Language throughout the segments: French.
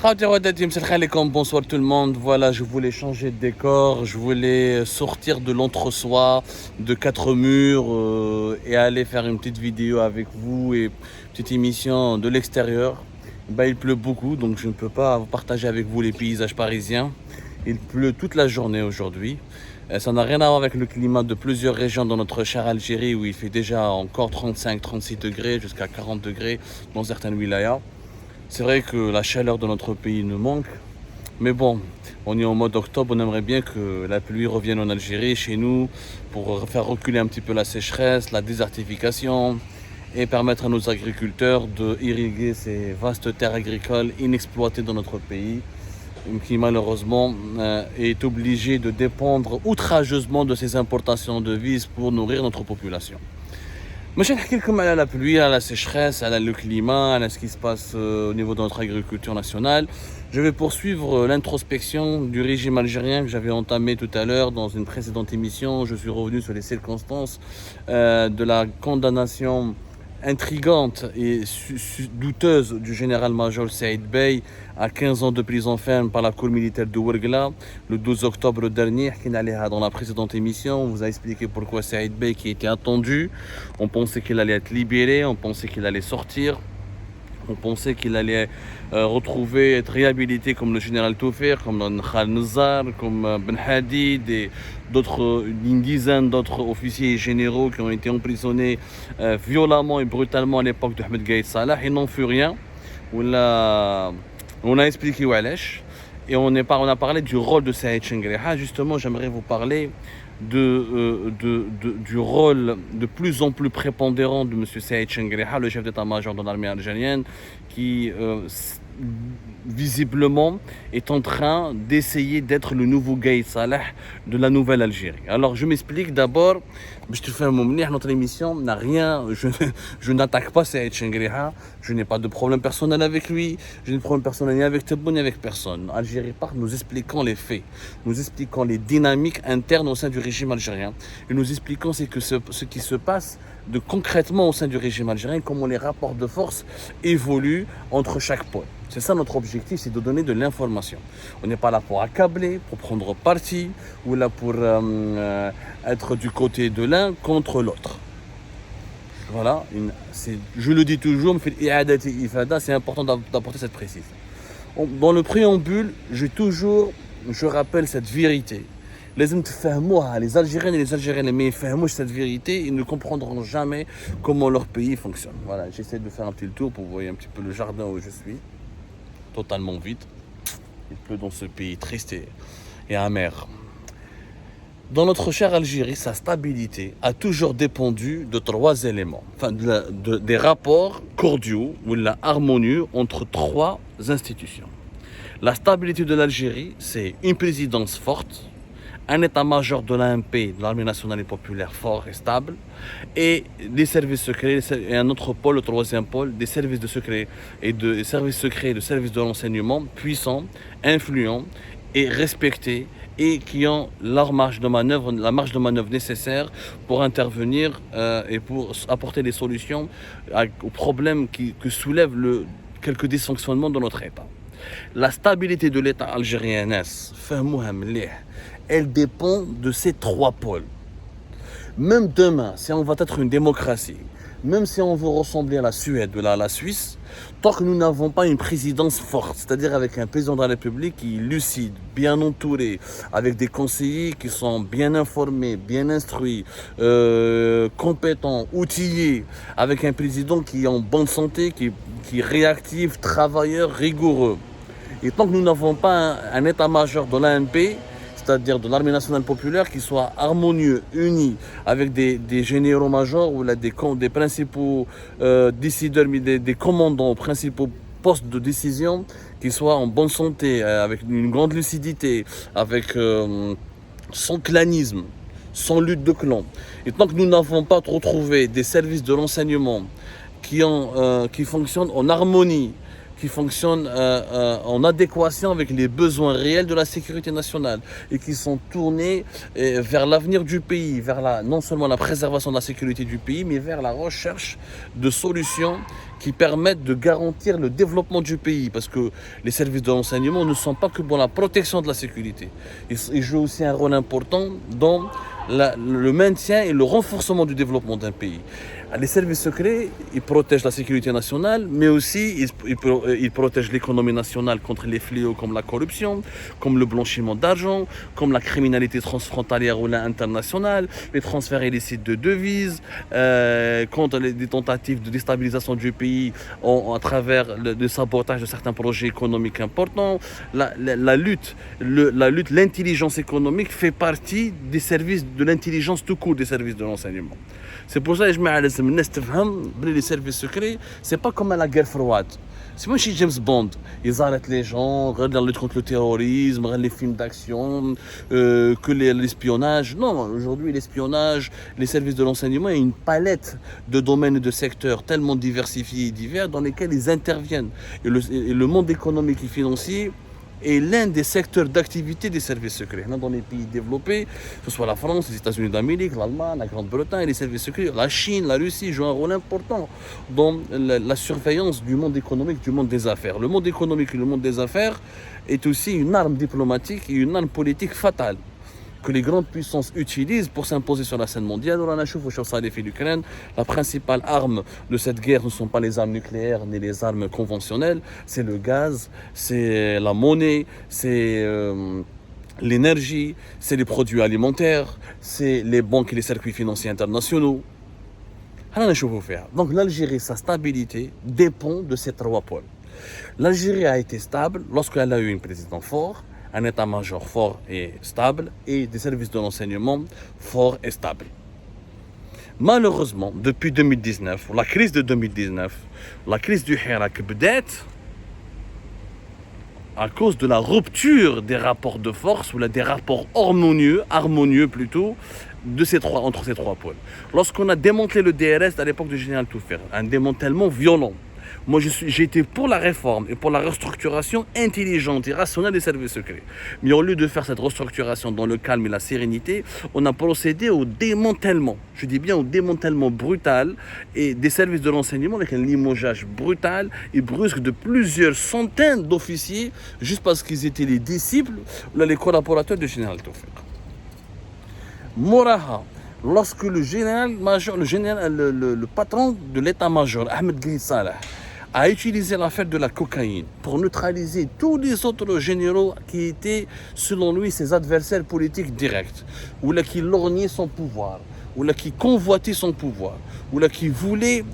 Bonsoir tout le monde. Voilà, je voulais changer de décor, je voulais sortir de l'entre-soi, de quatre murs et aller faire une petite vidéo avec vous et une petite émission de l'extérieur. Il pleut beaucoup, donc je ne peux pas partager avec vous les paysages parisiens. Il pleut toute la journée aujourd'hui. Ça n'a rien à voir avec le climat de plusieurs régions dans notre chère Algérie où il fait déjà encore 35-36 degrés jusqu'à 40 degrés dans certaines wilayas. C'est vrai que la chaleur de notre pays nous manque, mais bon, on est en mode octobre, on aimerait bien que la pluie revienne en Algérie, chez nous, pour faire reculer un petit peu la sécheresse, la désertification et permettre à nos agriculteurs d'irriguer ces vastes terres agricoles inexploitées dans notre pays, qui malheureusement est obligé de dépendre outrageusement de ces importations de vises pour nourrir notre population. Je vais vous parler de la pluie, de la sécheresse, de le climat, de ce qui se passe au niveau de notre agriculture nationale. Je vais poursuivre l'introspection du régime algérien que j'avais entamé tout à l'heure dans une précédente émission. Je suis revenu sur les circonstances de la condamnation intrigante et douteuse du général-major Saïd Bey à 15 ans de prison ferme par la cour militaire de Ouargla le 12 octobre dernier. Dans la précédente émission, on vous a expliqué pourquoi Saïd Bey, qui était attendu, on pensait qu'il allait être libéré, on pensait qu'il allait sortir. On pensait qu'il allait retrouver, être réhabilité comme le général Toufir, comme Khal Nizar, comme Ben Hadid et d'autres, une dizaine d'autres officiers et généraux qui ont été emprisonnés violemment et brutalement à l'époque de Ahmed Gaïd Salah. Il n'en fut rien. On a expliqué Oualesh et on a parlé du rôle de Saïd Chengreha. Justement, j'aimerais vous parler du rôle de plus en plus prépondérant de M. Saïd Chengreha, le chef d'état-major de l'armée algérienne, qui visiblement est en train d'essayer d'être le nouveau Gaïd Salah de la nouvelle Algérie. Alors je m'explique d'abord, notre émission n'a rien, je n'attaque pas Saïd Chengreha, je n'ai pas de problème personnel avec lui, je n'ai de problème personnel ni avec Tebboune ni avec personne. Algérie part, nous expliquons les faits, nous expliquons les dynamiques internes au sein du régime algérien et nous expliquons ce qui se passe de concrètement au sein du régime algérien, comment les rapports de force évoluent entre chaque pôle. C'est ça notre objectif, c'est de donner de l'information. On n'est pas là pour accabler, pour prendre parti, ou là pour être du côté de l'un contre l'autre. Voilà, je le dis toujours, c'est important d'apporter cette précision. Dans le préambule, je rappelle cette vérité. Les Algériens et les Algériennes, mais cette vérité, ils ne comprendront jamais comment leur pays fonctionne. Voilà, j'essaie de faire un petit tour pour voir un petit peu le jardin où je suis. Totalement vide. Il pleut dans ce pays triste et amer. Dans notre chère Algérie, sa stabilité a toujours dépendu de trois éléments, des rapports cordiaux ou harmonieux entre trois institutions. La stabilité de l'Algérie, c'est une présidence forte, un état-major de l'ANP, de l'Armée nationale et populaire, fort et stable, et des services secrets, et un autre pôle, le troisième pôle, des services de secrets et de services secrets, de services de renseignement puissants, influents et respectés, et qui ont la marge de manœuvre nécessaire pour intervenir et pour apporter des solutions aux problèmes que soulèvent quelques dysfonctionnements de notre État. La stabilité de l'État algérien, elle dépend de ces trois pôles. Même demain, si on va être une démocratie, même si on veut ressembler à la Suède ou à la Suisse, tant que nous n'avons pas une présidence forte, c'est-à-dire avec un président de la République qui est lucide, bien entouré, avec des conseillers qui sont bien informés, bien instruits, compétents, outillés, avec un président qui est en bonne santé, qui est réactif, travailleur, rigoureux. Et tant que nous n'avons pas un état-major de l'ANP, c'est-à-dire de l'armée nationale populaire, qui soit harmonieux, uni, avec des généraux-majors ou là, des principaux décideurs, des commandants aux principaux postes de décision, qui soient en bonne santé, avec une grande lucidité, avec sans clanisme, sans lutte de clan. Et tant que nous n'avons pas retrouvé des services de renseignement qui fonctionnent en harmonie, qui fonctionnent en adéquation avec les besoins réels de la sécurité nationale et qui sont tournés vers l'avenir du pays, vers non seulement la préservation de la sécurité du pays, mais vers la recherche de solutions qui permettent de garantir le développement du pays, parce que les services de renseignement ne sont pas que pour la protection de la sécurité. Ils jouent aussi un rôle important dans le maintien et le renforcement du développement d'un pays. Les services secrets, ils protègent la sécurité nationale, mais aussi ils protègent l'économie nationale contre les fléaux comme la corruption, comme le blanchiment d'argent, comme la criminalité transfrontalière ou internationale, les transferts illicites de devises, contre des tentatives de déstabilisation du pays à travers le sabotage de certains projets économiques importants. La lutte, l'intelligence économique fait partie des services de l'intelligence tout court des services de renseignement. C'est pour ça que je me dis que les services secrets, c'est pas comme à la guerre froide. C'est pas chez James Bond. Ils arrêtent les gens, regardent la lutte contre le terrorisme, regardent les films d'action, que l'espionnage. Non, aujourd'hui, l'espionnage, les services de renseignement, il y a une palette de domaines et de secteurs tellement diversifiés et divers dans lesquels ils interviennent. Et le monde économique et financier est l'un des secteurs d'activité des services secrets. Dans les pays développés, que ce soit la France, les États-Unis d'Amérique, l'Allemagne, la Grande-Bretagne, les services secrets, la Chine, la Russie jouent un rôle important dans la surveillance du monde économique, du monde des affaires. Le monde économique et le monde des affaires est aussi une arme diplomatique et une arme politique fatale que les grandes puissances utilisent pour s'imposer sur la scène mondiale. L'Ukraine, la principale arme de cette guerre ne sont pas les armes nucléaires ni les armes conventionnelles, c'est le gaz, c'est la monnaie, c'est l'énergie, c'est les produits alimentaires, c'est les banques et les circuits financiers internationaux. Donc l'Algérie, sa stabilité dépend de ces trois pôles. L'Algérie a été stable lorsqu'elle a eu un président fort, un état-major fort et stable et des services de renseignement forts et stables. Malheureusement, depuis 2019, la crise de 2019, la crise du Hirak بدأت à cause de la rupture des rapports de force ou des rapports harmonieux plutôt, entre ces trois pôles. Lorsqu'on a démantelé le DRS à l'époque du général Toufer, un démantèlement violent, moi, j'ai été pour la réforme et pour la restructuration intelligente et rationnelle des services secrets. Mais au lieu de faire cette restructuration dans le calme et la sérénité, on a procédé au démantèlement. Je dis bien au démantèlement brutal et des services de renseignement avec un limogeage brutal et brusque de plusieurs centaines d'officiers juste parce qu'ils étaient les disciples ou les collaborateurs du général Toufer. Moraha, lorsque le patron de l'état-major, Ahmed Gaïd Salah, a utilisé l'affaire de la cocaïne pour neutraliser tous les autres généraux qui étaient, selon lui, ses adversaires politiques directs, ou là qui lorgnaient son pouvoir, ou là qui convoitaient son pouvoir, ou là qui voulait,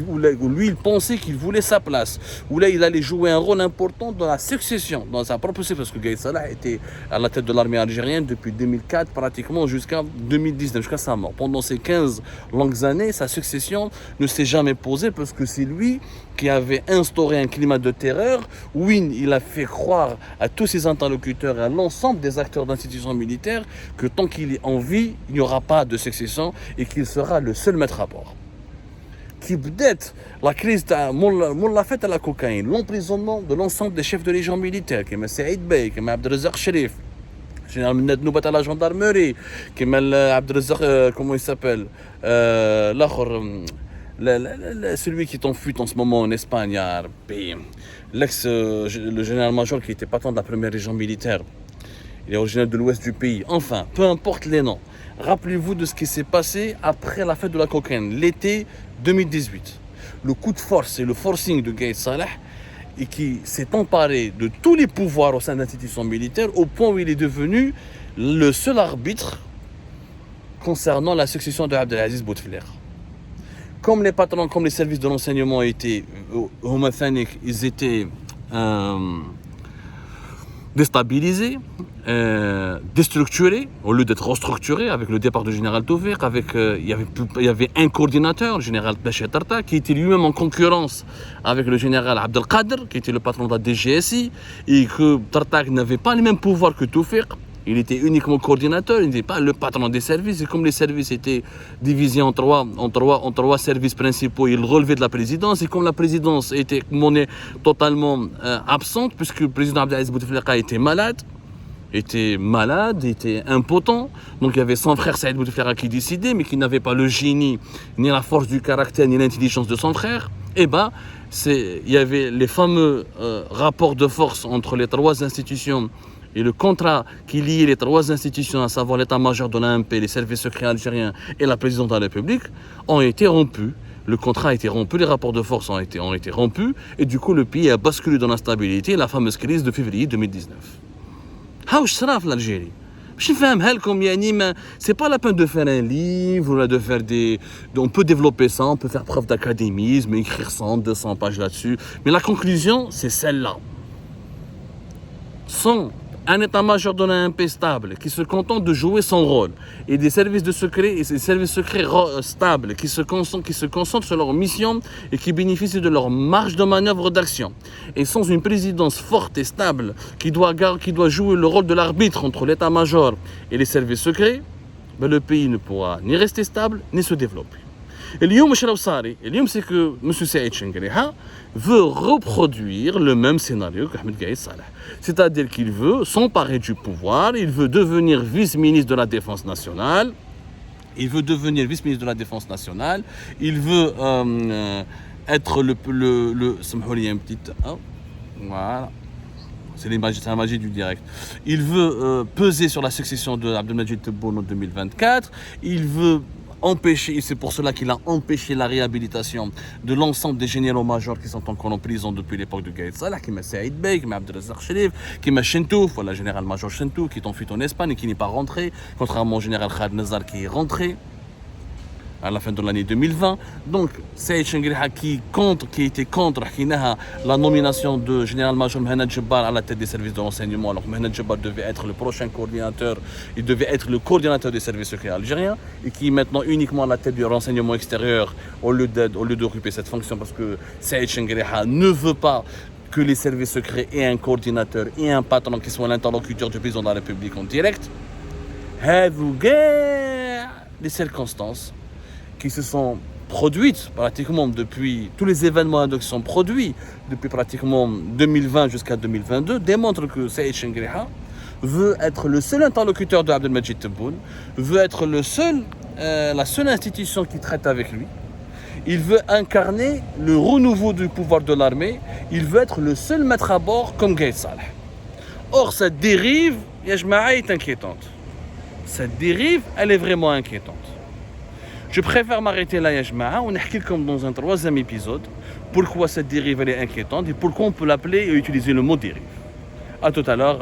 où lui il pensait qu'il voulait sa place, où là il allait jouer un rôle important dans la succession, dans sa propre succession, parce que Gaïd Salah était à la tête de l'armée algérienne depuis 2004 pratiquement jusqu'à 2019, jusqu'à sa mort. Pendant ces 15 longues années, sa succession ne s'est jamais posée parce que c'est lui qui avait instauré un climat de terreur où il a fait croire à tous ses interlocuteurs et à l'ensemble des acteurs d'institutions militaires que tant qu'il est en vie, il n'y aura pas de succession et qu'il sera le seul maître à bord. Qui peut-être la crise l'a fait à la cocaïne, l'emprisonnement de l'ensemble des chefs de légion militaire, comme Saïd Bey, comme Abdelrazak Sherif, général Minad Noubat à la gendarmerie, comme Abdelrazak, comment il s'appelle, celui qui est en fuite en ce moment en Espagne, le général-major qui était patron de la première région militaire. Il est originaire de l'ouest du pays. Enfin, peu importe les noms. Rappelez-vous de ce qui s'est passé après la fête de la cocaïne, l'été 2018. Le coup de force et le forcing de Gaïd Salah et qui s'est emparé de tous les pouvoirs au sein de l'institution militaire au point où il est devenu le seul arbitre concernant la succession de Abdelaziz Bouteflika. Comme les patrons, comme les services de renseignement étaient ils étaient déstabilisés, déstructurés, au lieu d'être restructurés avec le départ du général Toufer, il y avait un coordinateur, le général Bachir Tarta, qui était lui-même en concurrence avec le général Abdelkader, qui était le patron de la DGSI, et que Tarta n'avait pas les mêmes pouvoirs que Toufer. Il était uniquement coordinateur, il n'était pas le patron des services. Et comme les services étaient divisés en trois services principaux, il relevait de la présidence. Et comme la présidence était totalement absente, puisque le président Abdelaziz Bouteflika était malade, était impotent. Donc il y avait son frère Saïd Bouteflika qui décidait, mais qui n'avait pas le génie, ni la force du caractère, ni l'intelligence de son frère. Eh ben, il y avait les fameux rapports de force entre les trois institutions et le contrat qui liait les trois institutions, à savoir l'état-major de l'AMP, les services secrets algériens et la présidence de la République, ont été rompus. Le contrat a été rompu, les rapports de force ont été rompus, et du coup le pays a basculé dans l'instabilité, la fameuse crise de février 2019. How shraf l'Algérie? Je c'est pas la peine de faire un livre, de faire on peut développer ça, on peut faire preuve d'académisme, écrire 100, 200 pages là-dessus. Mais la conclusion, c'est celle-là. Sans un état-major de l'AMP stable qui se contente de jouer son rôle et des services secrets stables qui se concentrent sur leur mission et qui bénéficient de leur marge de manœuvre d'action, et sans une présidence forte et stable qui doit jouer le rôle de l'arbitre entre l'état-major et les services secrets, ben le pays ne pourra ni rester stable ni se développer. Et اليوم c'est que M. Saïd Chengueleha veut reproduire le même scénario que Ahmed Gaïd Salah. C'est-à-dire qu'il veut s'emparer du pouvoir, il veut devenir vice-ministre de la Défense nationale, il veut être voilà. C'est la magie du direct. Il veut peser sur la succession de Abdelmadjid Tebboune en 2024. Il veut empêcher, et c'est pour cela qu'il a empêché la réhabilitation de l'ensemble des généraux-majors qui sont encore en prison depuis l'époque de Gaïd Salah, qui m'a Saïd Bey, qui m'a Abdelrazak Sherif, qui m'a Chentouf, voilà, général-major Chentouf, qui est en fuite en Espagne et qui n'est pas rentré, contrairement au général Khaled Nazar qui est rentré à la fin de l'année 2020. Donc, Saïd Chengueleha qui était contre la nomination de général-major Mohamed Jebbar à la tête des services de renseignement, alors que Mohamed Jebbar devait être le prochain coordinateur, il devait être le coordinateur des services secrets algériens, et qui est maintenant uniquement à la tête du renseignement extérieur au lieu d'occuper cette fonction, parce que Saïd Chengueleha ne veut pas que les services secrets aient un coordinateur et un patron qui soit l'interlocuteur du président de la République en direct. Les circonstances qui se sont produites pratiquement depuis, tous les événements qui sont produits depuis pratiquement 2020 jusqu'à 2022 démontrent que Saïd Chengueleha veut être le seul interlocuteur de Abdelmadjid Tebboune, veut être la seule institution qui traite avec lui. Il veut incarner le renouveau du pouvoir de l'armée, il veut être le seul maître à bord comme Gaïd Salah. Or, cette dérive, ya jma'a, est inquiétante. Cette dérive, elle est vraiment inquiétante. Je préfère m'arrêter là, Yajma'a, on explique comme dans un troisième épisode pourquoi cette dérive elle est inquiétante et pourquoi on peut l'appeler et utiliser le mot dérive. A tout à l'heure,